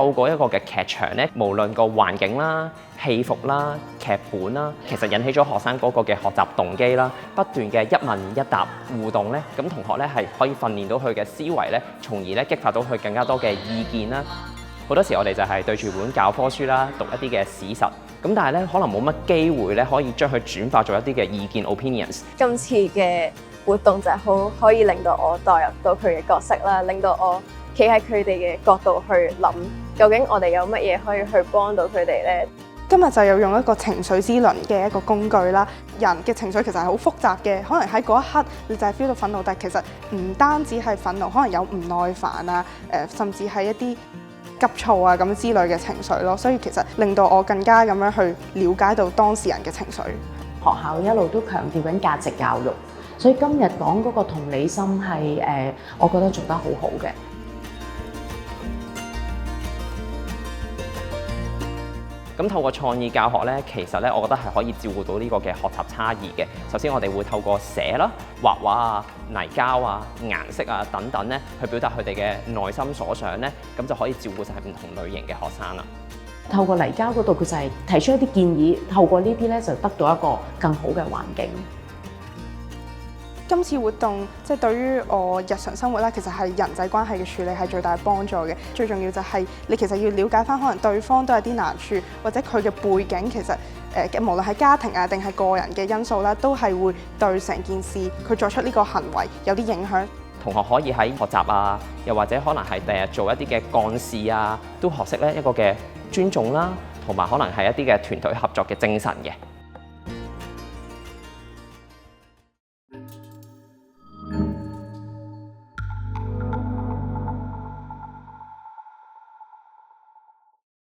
透過一個嘅劇場咧，無論個環境啦、戲服啦、劇本啦，其實引起咗學生嗰個嘅學習動機啦，不斷嘅一問一答互動咧，咁同學咧係可以訓練到佢嘅思維咧，從而咧激發到佢更加多嘅意見啦。好多時我哋就係對住本教科書啦，讀一啲嘅史實，咁但係咧可能冇乜機會咧可以將佢轉化做一啲嘅意見 opinions。今次嘅活動就係好可以令到我代入到佢嘅角色啦，令到我企喺佢哋嘅角度去諗，究竟我哋有乜嘢可以去幫到佢哋呢？今日就有用一個情緒之輪嘅一個工具啦。人嘅情緒其實係好複雜嘅，可能喺嗰一刻你就係 feel 到憤怒，但係其實唔單止係憤怒，可能有唔耐煩啊，甚至係一啲急躁啊咁之類嘅情緒咯。所以其實令到我更加咁樣去了解到當事人嘅情緒。學校一路都強調緊價值教育，所以今日講嗰個同理心係我覺得做得好好嘅。咁透過創意教學咧，其實咧，我覺得係可以照顧到呢個嘅學習差異嘅。首先，我哋會透過寫啦、畫畫啊、泥膠啊、顏色啊等等咧，去表達佢哋嘅內心所想咧，咁就可以照顧晒唔同類型嘅學生啦。透過泥膠嗰度，佢就係提出一啲建議，透過呢啲咧就得到一個更好嘅環境。今次活動即係對於我日常生活啦，其實係人際關係嘅處理係最大幫助嘅。最重要就係你其實要了解返可能對方都有啲難處，或者佢嘅背景其實無論係家庭啊定係個人嘅因素啦，都係會對成件事佢作出呢個行為有啲影響。同學可以喺學習啊，又或者可能係第日做一啲嘅幹事啊，都學識咧一個嘅尊重啦，同埋可能係一啲嘅團隊合作嘅精神嘅。